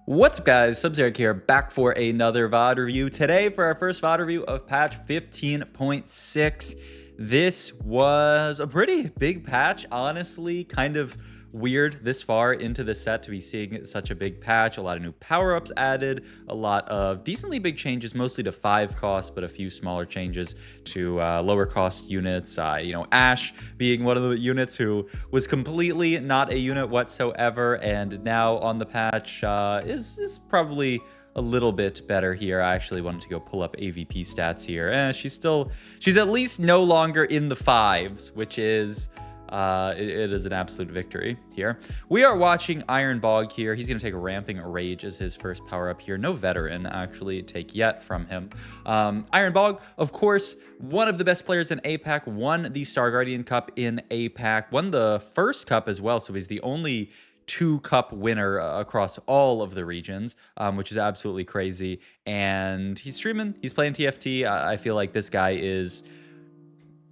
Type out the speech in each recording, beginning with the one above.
What's up, guys? Sub-Zeric here, back for another VOD review. Today, for our first VOD review of patch 15.6. This was a pretty big patch, honestly. Kind of weird this far into the set to be seeing such a big patch. A lot of new power-ups added, a lot of decently big changes, mostly to 5 costs, but a few smaller changes to lower cost units. Ash being one of the units who was completely not a unit whatsoever, and now on the patch is probably a little bit better here. I actually wanted to go pull up AVP stats here. She's at least no longer in the 5s, which is it is an absolute victory here. We are watching IronBog here. He's going to take Ramping Rage as his first power-up here. No Veteran, actually, take yet from him. IronBog, of course, one of the best players in APAC, won the Star Guardian Cup in APAC, won the first cup as well, so he's the only 2-cup winner across all of the regions, which is absolutely crazy. And he's streaming. He's playing TFT. I feel like this guy is,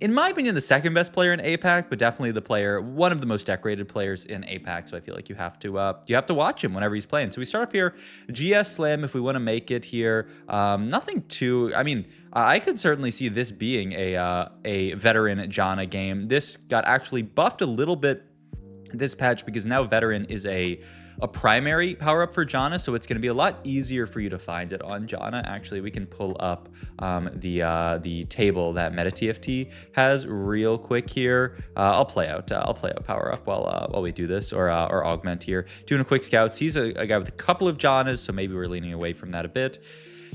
in my opinion, the second best player in APAC, but definitely one of the most decorated players in APAC. So I feel like you have to watch him whenever he's playing. So we start off here, GS Slam if we want to make it here. Nothing too, I could certainly see this being a veteran Janna game. This got actually buffed a little bit this patch because now Veteran is a primary power-up for Janna, so it's going to be a lot easier for you to find it on Janna. Actually, we can pull up the table that Meta TFT has real quick here. I'll play out power-up while we do this, or augment here. Doing a quick scout. He's a guy with a couple of Jannas, so maybe we're leaning away from that a bit.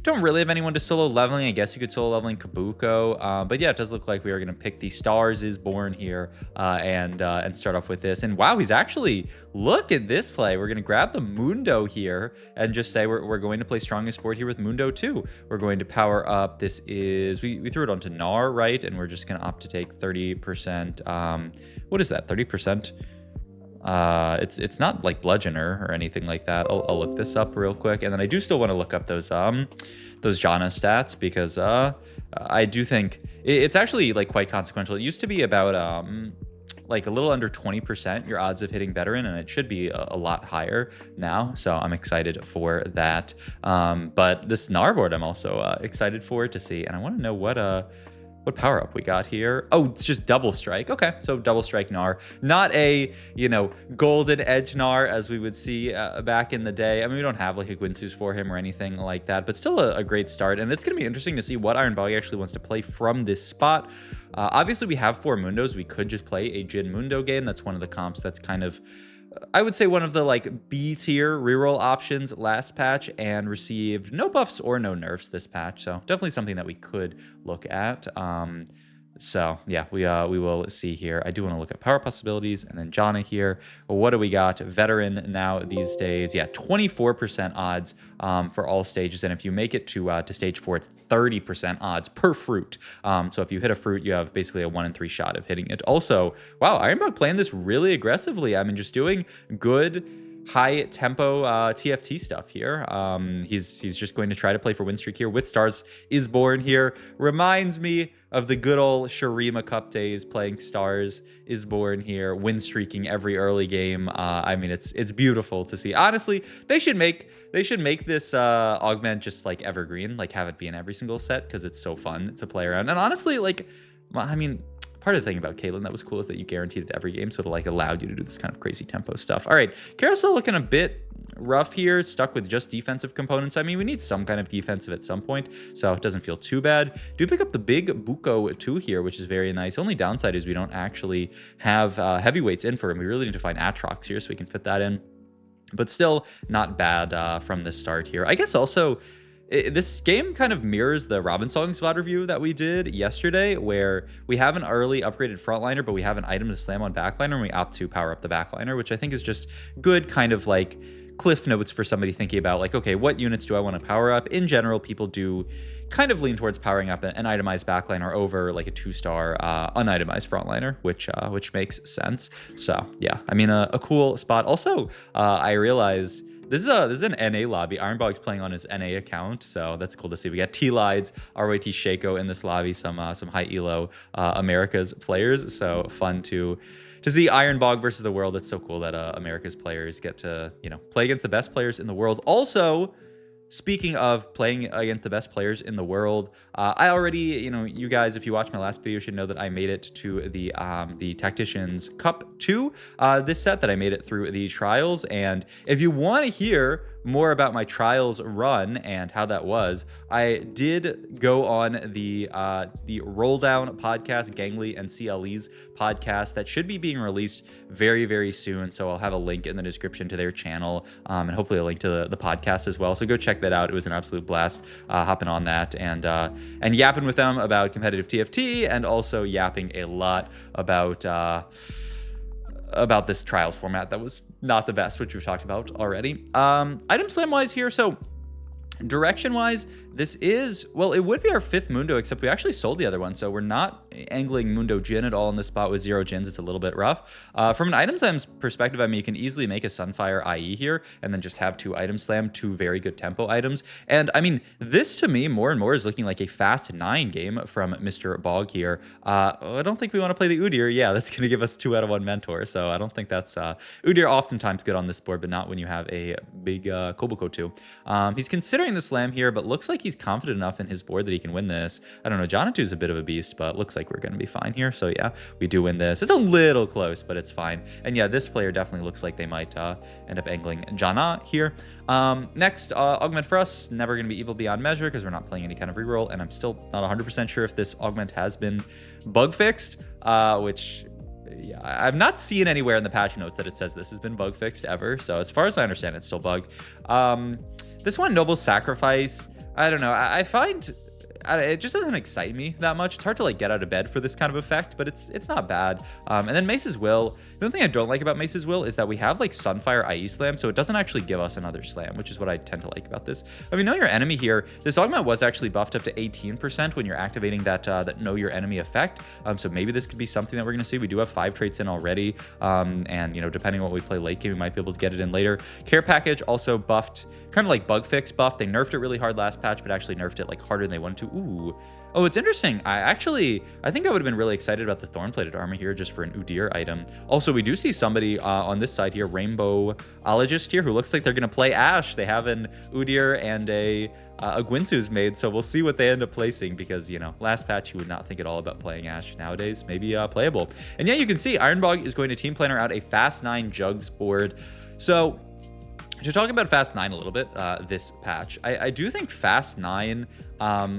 Don't really have anyone to solo leveling. I guess you could solo leveling Kabuko, but yeah, it does look like we are going to pick the Stars is Born here and start off with this. And wow, he's actually, look at this play. We're going to grab the Mundo here and just say we're going to play Strongest Board here with Mundo too. We're going to power up. This is, we threw it onto Gnar, right? And we're just going to opt to take 30%. What is that, 30%? It's not like bludgeoner or anything like that. I'll look this up real quick, and then I do still want to look up those Janna stats because I do think it's actually like quite consequential. It used to be about like a little under 20% your odds of hitting Veteran, and it should be a lot higher now. So I'm excited for that. But this Gnar board I'm also excited for to see, and I want to know what power up we got here. Oh, it's just double strike. Okay, so double strike Gnar, not a golden edge Gnar as we would see back in the day. I mean, we don't have like a Guinsoo's for him or anything like that, but still a great start. And it's gonna be interesting to see what IronBog actually wants to play from this spot. Obviously we have 4 Mundos. We could just play a Jin Mundo game. That's one of the comps that's kind of, I would say, one of the like B tier reroll options last patch, and received no buffs or no nerfs this patch. So definitely something that we could look at. So yeah, we will see here. I do want to look at power possibilities, and then Janna here. What do we got? Veteran now these days. Yeah, 24% odds for all stages, and if you make it to stage 4, it's 30% odds per fruit. So if you hit a fruit, you have basically a 1 in 3 shot of hitting it. Also, wow, IronBog playing this really aggressively. I mean, just doing good high tempo TFT stuff here. He's just going to try to play for win streak here with Stars is Born here. Reminds me of the good old Shurima Cup days, playing Stars is Born here, win streaking every early game. I mean, it's beautiful to see. Honestly, they should make this augment just like evergreen, like have it be in every single set, because it's so fun to play around. And honestly, like, I mean, part of the thing about Caitlyn that was cool is that you guaranteed it every game, so it like allowed you to do this kind of crazy tempo stuff. All right, Carousel looking a bit rough here, stuck with just defensive components. I mean, we need some kind of defensive at some point, so it doesn't feel too bad. Do pick up the big Buko 2 here, which is very nice. Only downside is we don't actually have heavyweights in for him. We really need to find Atrox here so we can fit that in, but still not bad from the start here. I guess also, this game kind of mirrors the Robin Songs VOD review that we did yesterday, where we have an early upgraded frontliner, but we have an item to slam on backliner, and we opt to power up the backliner, which I think is just good kind of like cliff notes for somebody thinking about like, okay, what units do I want to power up? In general, people do kind of lean towards powering up an itemized backliner over like a 2-star unitemized frontliner, which makes sense. So yeah, I mean, a cool spot. Also, I realized This is an NA lobby. IronBog's playing on his NA account, so that's cool to see. We got T-Lides, RYT Shaco in this lobby, some high elo America's players. So fun to see IronBog versus the world. It's so cool that America's players get to, play against the best players in the world. Also, speaking of playing against the best players in the world, I already, you guys, if you watch my last video, should know that I made it to the Tacticians Cup 2 this set, that I made it through the trials. And if you want to hear more about my trials run and how that was, I did go on the Roll Down podcast, Gangly and CLE's podcast, that should be being released very, very soon. So I'll have a link in the description to their channel, and hopefully a link to the podcast as well. So go check that out. It was an absolute blast hopping on that and yapping with them about competitive TFT, and also yapping a lot about this trials format that was not the best, which we've talked about already. Item slam wise here, so direction wise, this is, well, it would be our 5th Mundo, except we actually sold the other one, so we're not angling Mundo Jin at all in this spot with 0 Jins. It's a little bit rough. From an item slam perspective, I mean, you can easily make a Sunfire IE here and then just have 2 item slam, 2 very good tempo items. And I mean, this to me more and more is looking like a fast 9 game from Mr. Bog here. I don't think we want to play the Udyr. Yeah, that's going to give us 2 out of 1 mentor, so I don't think that's Udyr oftentimes good on this board, but not when you have a big Koboko 2. He's considering the slam here, but looks like he's confident enough in his board that he can win this. I don't know, Jonatu's a bit of a beast, but looks like we're going to be fine here. So yeah, we do win this. It's a little close, but it's fine. And yeah, this player definitely looks like they might end up angling Jana here. Next, augment for us, never going to be evil beyond measure because we're not playing any kind of reroll, and I'm still not 100% sure if this augment has been bug fixed, which... yeah, I've not seen anywhere in the patch notes that it says this has been bug fixed ever. So as far as I understand, it's still bugged. This one, Noble Sacrifice, I don't know. I find it just doesn't excite me that much. It's hard to like get out of bed for this kind of effect, but it's not bad. And then Mace's Will. The only thing I don't like about Mace's Will is that we have like Sunfire IE Slam, so it doesn't actually give us another slam, which is what I tend to like about this. I mean, Know Your Enemy here. This augment was actually buffed up to 18% when you're activating that Know Your Enemy effect. So maybe this could be something that we're going to see. We do have 5 traits in already, and depending on what we play late game, we might be able to get it in later. Care Package also buffed, kind of like bug fix buff. They nerfed it really hard last patch, but actually nerfed it like harder than they wanted to. Ooh. Oh, it's interesting. I think I would have been really excited about the Thorn-Plated Armor here just for an Udyr item. Also, we do see somebody on this side here, Rainbowologist here, who looks like they're going to play Ashe. They have an Udyr and a Gwinsu's made, so we'll see what they end up placing because, last patch you would not think at all about playing Ashe. Nowadays, maybe playable. And yeah, you can see IronBog is going to team planner out a Fast 9 Jugs board. So... to talk about Fast 9 a little bit, this patch, I do think Fast 9,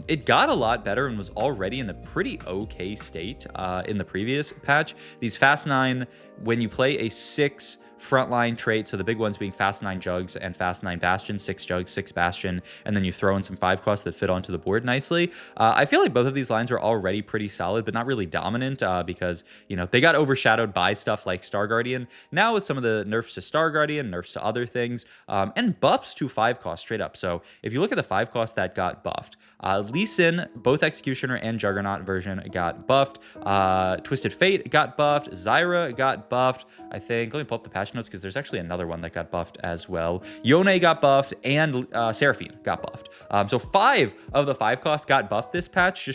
it got a lot better and was already in a pretty okay state in the previous patch. These Fast 9, when you play a 6 frontline trait, so the big ones being Fast 9 Jugs and Fast 9 Bastion, 6 Jugs, 6 Bastion, and then you throw in some 5 costs that fit onto the board nicely. I feel like both of these lines are already pretty solid, but not really dominant because, they got overshadowed by stuff like Star Guardian. Now with some of the nerfs to Star Guardian, nerfs to other things, and buffs to 5 costs straight up. So if you look at the 5 costs that got buffed, Lee Sin, both Executioner and Juggernaut version got buffed. Twisted Fate got buffed. Zyra got buffed. I think, let me pull up the patch notes because there's actually another one that got buffed as well. Yone got buffed and Seraphine got buffed. So 5 of the 5 costs got buffed this patch.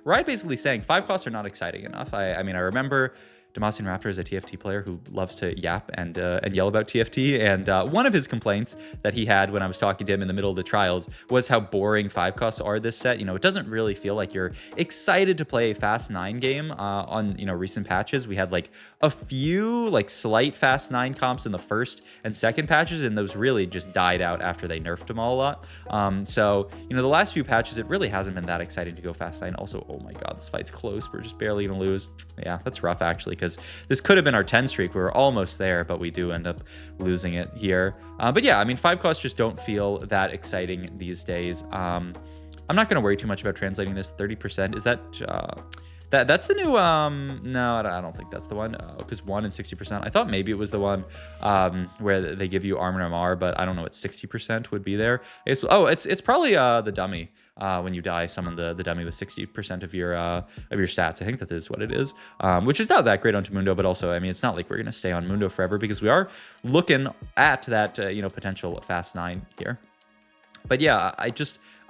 Riot basically saying 5 costs are not exciting enough. I remember Demacian Raptor is a TFT player who loves to yap and yell about TFT. And one of his complaints that he had when I was talking to him in the middle of the trials was how boring 5 costs are this set. It doesn't really feel like you're excited to play a Fast 9 game on, recent patches. We had like a few like slight Fast 9 comps in the first and second patches, and those really just died out after they nerfed them all a lot. So, the last few patches, it really hasn't been that exciting to go Fast 9. Also, oh my God, this fight's close. We're just barely gonna lose. Yeah, that's rough actually, because this could have been our 10 streak. We were almost there, but we do end up losing it here. But yeah, 5 costs just don't feel that exciting these days. I'm not going to worry too much about translating this. 30%, is that That's the new no, I don't think that's the one, because 1 and 60%. I thought maybe it was the one where they give you armor and MR, but I don't know what 60% would be there. It's probably the dummy. When you die, summon the dummy with 60% of your stats. I think that is what it is, which is not that great on Mundo, but also, I mean, it's not like we're gonna stay on Mundo forever because we are looking at that potential fast 9 here. But yeah, I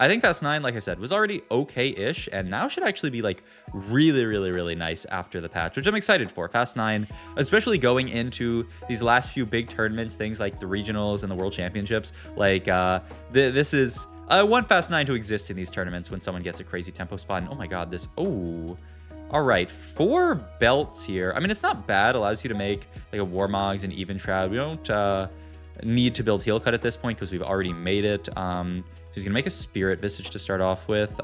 think Fast 9, like I said, was already okay-ish, and now should actually be like really, really, really nice after the patch, which I'm excited for. Fast 9, especially going into these last few big tournaments, things like the regionals and the world championships. Like this is I want Fast 9 to exist in these tournaments when someone gets a crazy tempo spot. And oh my god, all right, 4 belts here. I mean, it's not bad. Allows you to make like a Warmogs and Even Shroud. We don't need to build Heel Cut at this point because we've already made it. So he's gonna make a Spirit Visage to start off with.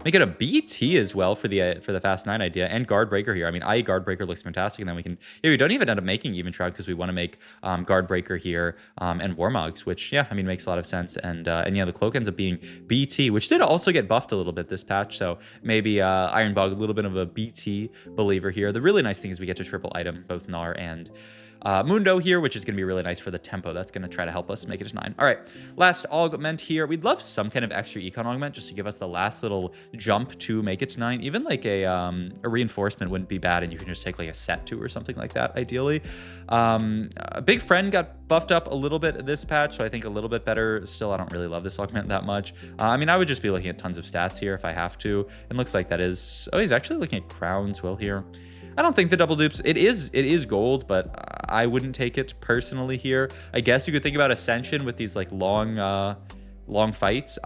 Make it a BT as well for the Fast 9 idea, and Guard Breaker here. I mean, Guard Breaker looks fantastic, and then we can we don't even end up making Even Shroud because we want to make Guard Breaker here and Warmogs, which I mean makes a lot of sense. And yeah, the cloak ends up being BT, which did also get buffed a little bit this patch. So maybe IronBog, a little bit of a BT believer here. The really nice thing is we get to triple item both Gnar and Mundo here, which is going to be really nice for the tempo. That's going to try to help us make it to 9. All right, last augment here. We'd love some kind of extra econ augment just to give us the last little jump to make it to 9. Even like a reinforcement wouldn't be bad, and you can just take like a set 2 or something like that, ideally. A Big Friend got buffed up a little bit this patch, so I think a little bit better. Still, I don't really love this augment that much. I mean, I would just be looking at tons of stats here if I have to. It looks like that is... Oh, he's actually looking at crowns well here. I don't think the double dupes, it is gold, but I wouldn't take it personally here. I guess you could think about Ascension with these like long fights.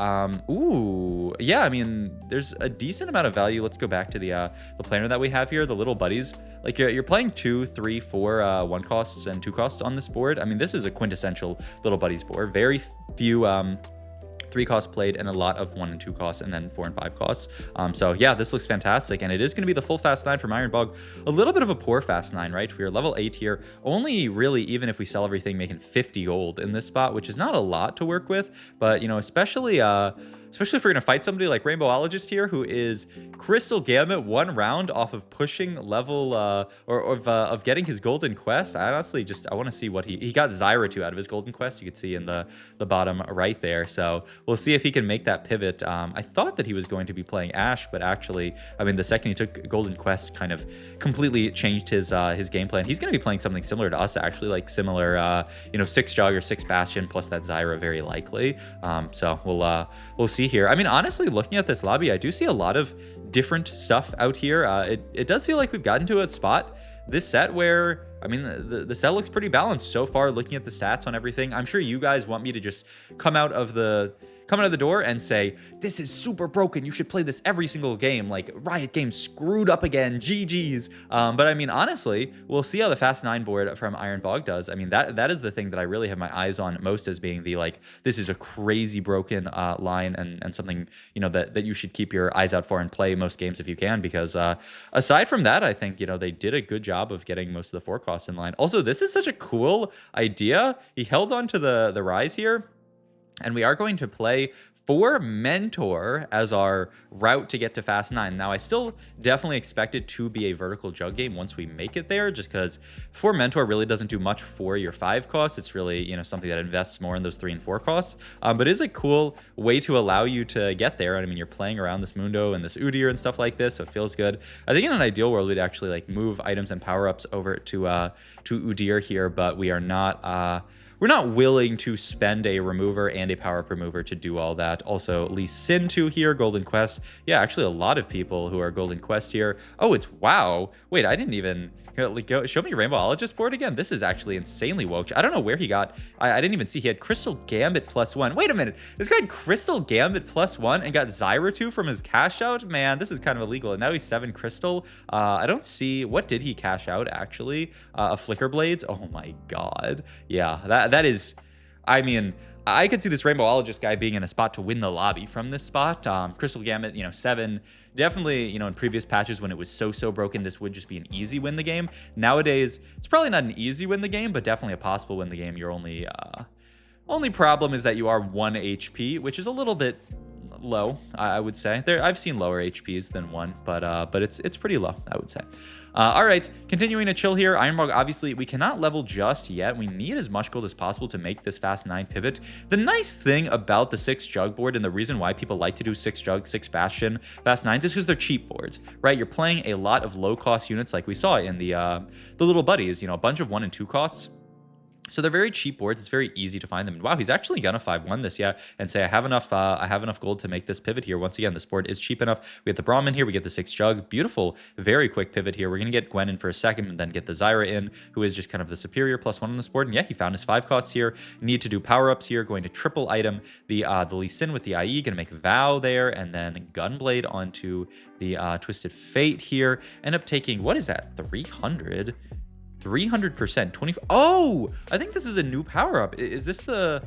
Ooh, yeah, I mean, there's a decent amount of value. Let's go back to the planner that we have here, the little buddies. Like you're playing 2, 3, 4 1 costs and 2 costs on this board. I mean, this is a quintessential little buddies board. Very few 3 costs played and a lot of 1 and 2 costs and then 4 and 5 costs. So yeah, this looks fantastic, and it is going to be the full Fast 9 from IronBog. A little bit of a poor Fast 9, right? We are level 8 here. Only really, even if we sell everything, making 50 gold in this spot, which is not a lot to work with, but especially if we're going to fight somebody like Rainbowologist here, who is Crystal Gambit 1 round off of pushing level, of getting his Golden Quest. I honestly I want to see what he got Zyra 2 out of his Golden Quest. You could see in the bottom right there. So we'll see if he can make that pivot. I thought that he was going to be playing Ashe, but actually, I mean, the second he took Golden Quest, kind of completely changed his game plan. He's going to be playing something similar to us, actually, like similar, 6 Jog or 6 Bastion plus that Zyra, very likely. So we'll see here. I mean, honestly, looking at this lobby, I do see a lot of different stuff out here. It does feel like we've gotten to a spot this set where, I mean, the set looks pretty balanced so far, looking at the stats on everything. I'm sure you guys want me to just come out of the door and say, this is super broken, you should play this every single game, like Riot Games screwed up again, GG's. But I mean, honestly, we'll see how the Fast 9 board from IronBog does. I mean, that is the thing that I really have my eyes on most, as being the, like, this is a crazy broken line, and something, that you should keep your eyes out for and play most games if you can, because aside from that, I think, they did a good job of getting most of the 4 costs in line. Also, this is such a cool idea. He held on to the Rise here. And we are going to play for Mentor as our route to get to Fast 9. Now, I still definitely expect it to be a vertical jug game once we make it there, just because for Mentor really doesn't do much for your 5 costs. It's really, something that invests more in those 3 and 4 costs. But it is a cool way to allow you to get there. And I mean, you're playing around this Mundo and this Udyr and stuff like this, so it feels good. I think in an ideal world, we'd actually like move items and power-ups over to Udyr here, but we are not... we're not willing to spend a remover and a power-up remover to do all that. Also, Lee Sin 2 here, Golden Quest. Yeah, actually a lot of people who are Golden Quest here. Oh, it's wow. Wait, I didn't even... Show me Rainbowologist board again. This is actually insanely woke. I don't know where he got... I didn't even see. He had Crystal Gambit +1. Wait a minute. This guy had Crystal Gambit +1 and got Zyra 2 from his cash out? Man, this is kind of illegal. And now he's 7 Crystal. I don't see... What did he cash out, actually? A Flicker Blades? Oh my god. Yeah, that is... I mean... I could see this Rainbowologist guy being in a spot to win the lobby from this spot. Crystal Gambit, 7. Definitely, in previous patches when it was so broken, this would just be an easy win the game. Nowadays, it's probably not an easy win the game, but definitely a possible win the game. Your only problem is that you are 1 HP, which is a little bit low, I would say. I've seen lower HPs than 1, but it's pretty low, I would say. All right, continuing to chill here. IronBog, obviously, we cannot level just yet. We need as much gold as possible to make this Fast 9 pivot. The nice thing about the 6 Jug board, and the reason why people like to do 6 Jug, 6 Bastion, Fast 9s, is because they're cheap boards, right? You're playing a lot of low-cost units like we saw in the little buddies, you know, a bunch of 1 and 2 costs. So they're very cheap boards. It's very easy to find them. Wow, he's actually gonna 5-1 this, yeah, and say I have enough gold to make this pivot here. Once again, this board is cheap enough. We get the Brahmin here, we get the 6 Jug. Beautiful, very quick pivot here. We're gonna get Gwen in for a second and then get the Zyra in, who is just kind of the superior +1 on this board. And yeah, he found his 5 costs here. Need to do power-ups here, going to triple item the Lee Sin with the IE, gonna make Vow there, and then Gunblade onto the Twisted Fate here. End up taking, what is that, 300? 300%, 20. Oh, I think this is a new power-up. Is this the...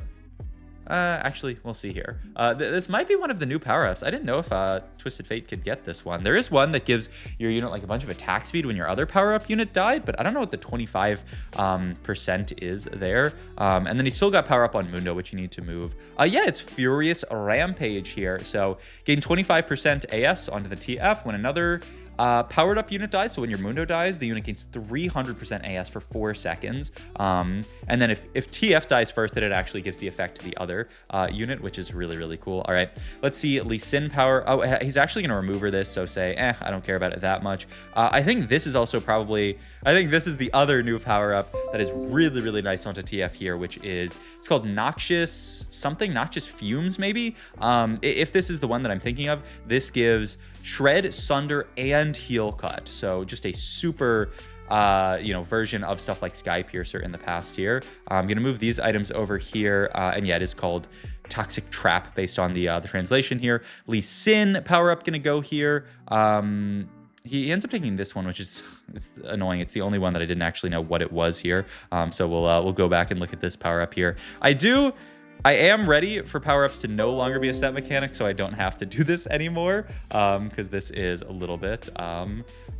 actually, we'll see here. This might be one of the new power-ups. I didn't know if Twisted Fate could get this one. There is one that gives your unit like a bunch of attack speed when your other power-up unit died, but I don't know what the 25% is there. And then he still got power-up on Mundo, which you need to move. Yeah, it's Furious Rampage here. So gain 25% AS onto the TF when another powered up unit dies. So when your Mundo dies, the unit gains 300% AS for 4 seconds. And then if TF dies first, then it actually gives the effect to the other unit, which is really, really cool. All right, let's see Lee Sin power. Oh, he's actually going to remove her this. So say, I don't care about it that much. I think this is also probably, I think this is the other new power up that is really, really nice onto TF here, which is, it's called Noxious something, Noxious Fumes maybe. If this is the one that I'm thinking of, this gives Shred, Sunder, and Heal Cut. So just a super, version of stuff like Sky Piercer in the past here. I'm going to move these items over here. And yeah, it is called Toxic Trap based on the translation here. Lee Sin power up going to go here. He ends up taking this one, which is, it's annoying. It's the only one that I didn't actually know what it was here. So we'll go back and look at this power up here. I am ready for power-ups to no longer be a set mechanic, so I don't have to do this anymore, because this is a little bit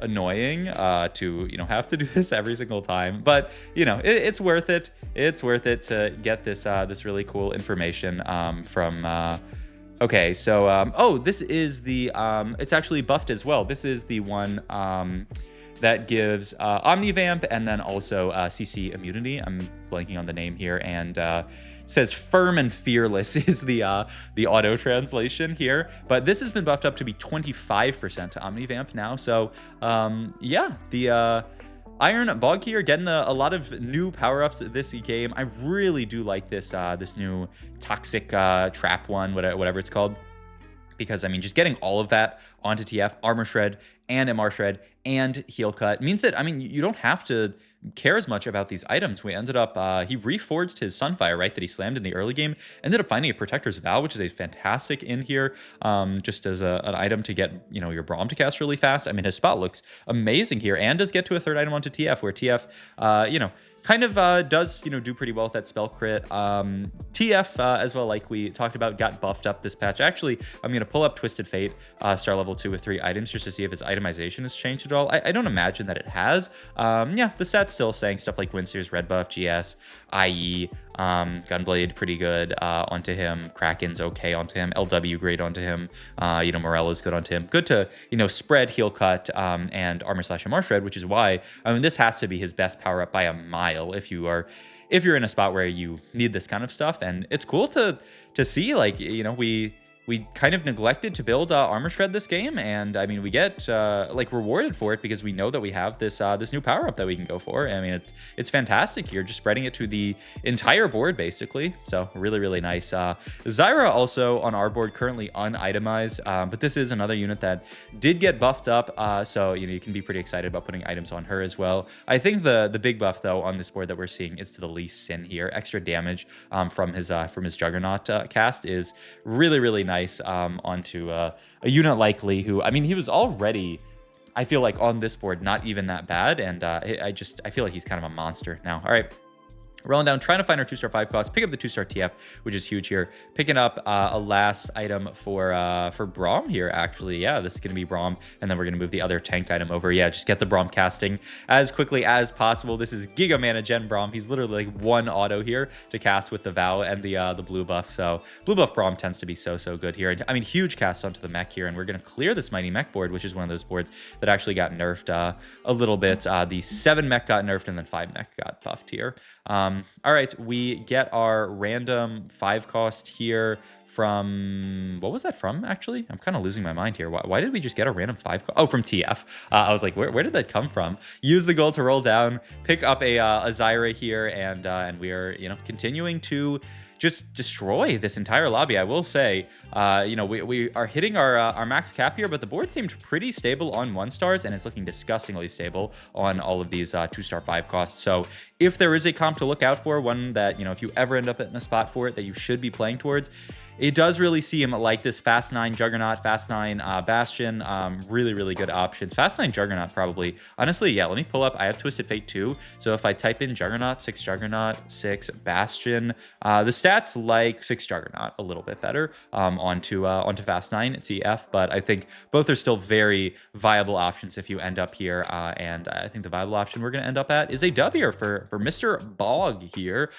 annoying to have to do this every single time. But it's worth it. It's worth it to get this this really cool information from. Okay, so oh, this is the it's actually buffed as well. This is the one that gives Omnivamp and then also CC immunity. I'm blanking on the name here, and says Firm and Fearless is the auto translation here. But this has been buffed up to be 25% to Omnivamp now. So yeah, the IronBog here getting a lot of new power-ups this game. I really do like this this new Toxic Trap one, whatever it's called. Because, I mean, just getting all of that onto TF, Armor Shred, and MR Shred, and Heal Cut means that, I mean, you don't have to care as much about these items. We ended up, he reforged his Sunfire, right, that he slammed in the early game, ended up finding a Protector's Vow, which is a fantastic in here, just as an item to get, your Braum to cast really fast. I mean, his spot looks amazing here, and does get to a third item onto TF, where TF, kind of does, do pretty well with that spell crit. TF, as well, like we talked about, got buffed up this patch. Actually, I'm going to pull up Twisted Fate, star level 2 with 3 items, just to see if his itemization has changed at all. I don't imagine that it has. Yeah, the stat's still saying stuff like Windseer's red buff, GS, IE, Gunblade pretty good onto him. Kraken's okay onto him. LW great onto him. Morello's good onto him. Good to, spread, Heal Cut, and Armor/MR Shred, which is why, I mean, this has to be his best power up by a mile if you're in a spot where you need this kind of stuff. And it's cool to see, like, we kind of neglected to build Armor Shred this game, and I mean, we get like rewarded for it because we know that we have this this new power up that we can go for. I mean, it's fantastic here, just spreading it to the entire board basically. So really, really nice. Zyra also on our board currently unitemized, but this is another unit that did get buffed up. So you can be pretty excited about putting items on her as well. I think the big buff though on this board that we're seeing is to the Lee Sin here. Extra damage from his Juggernaut cast is really, really nice. Onto a unit like Lee, who, I mean, he was already, I feel like, on this board not even that bad, and I feel like he's kind of a monster now. All right, Rolling down, trying to find our 2-star 5 cost, pick up the 2-star TF, which is huge here. Picking up a last item for Braum here, actually. Yeah, this is going to be Braum, and then we're going to move the other tank item over. Yeah, just get the Braum casting as quickly as possible. This is Giga Mana Gen Braum. He's literally like one auto here to cast with the Vow and the blue buff. So blue buff Braum tends to be so good here. And I mean, huge cast onto the mech here, and we're going to clear this mighty mech board, which is one of those boards that actually got nerfed a little bit. The 7 mech got nerfed, and then 5 mech got buffed here. All right, we get our random 5 cost here from, what was that from, actually? I'm kind of losing my mind here. Why did we just get a random 5 cost? Oh, from TF. I was like, where did that come from? Use the gold to roll down, pick up a Zyra here, and we are, you know, continuing to just destroy this entire lobby. I will say, you know, we are hitting our max cap here, but the board seemed pretty stable on 1-stars and is looking disgustingly stable on all of these 2-star 5 costs. So if there is a comp to look out for, one that, you know, if you ever end up in a spot for it that you should be playing towards, it does really seem like this Fast 9 Juggernaut, Fast 9 Bastion, really good options. Fast 9 Juggernaut probably. Honestly, yeah, let me pull up. I have Twisted Fate too. So if I type in Juggernaut, 6 Bastion, the stats like 6 Juggernaut a little bit better onto Fast 9 at CF, but I think both are still very viable options if you end up here. And I think the viable option we're going to end up at is a W here for Mr. Bog here.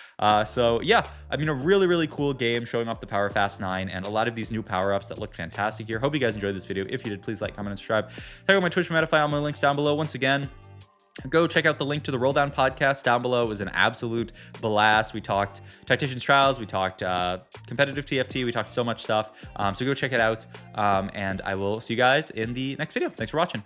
So yeah, I mean, a really cool game showing off the power of Fast 9 and a lot of these new power-ups that look fantastic here. Hope you guys enjoyed this video. If you did, please like, comment, and subscribe. Check out my Twitch Metify, all my links down below. Once again, go check out the link to the Roll Down podcast down below. It was an absolute blast. We talked Tactician's Trials, we talked competitive TFT, we talked so much stuff. So go check it out, and I will see you guys in the next video. Thanks for watching.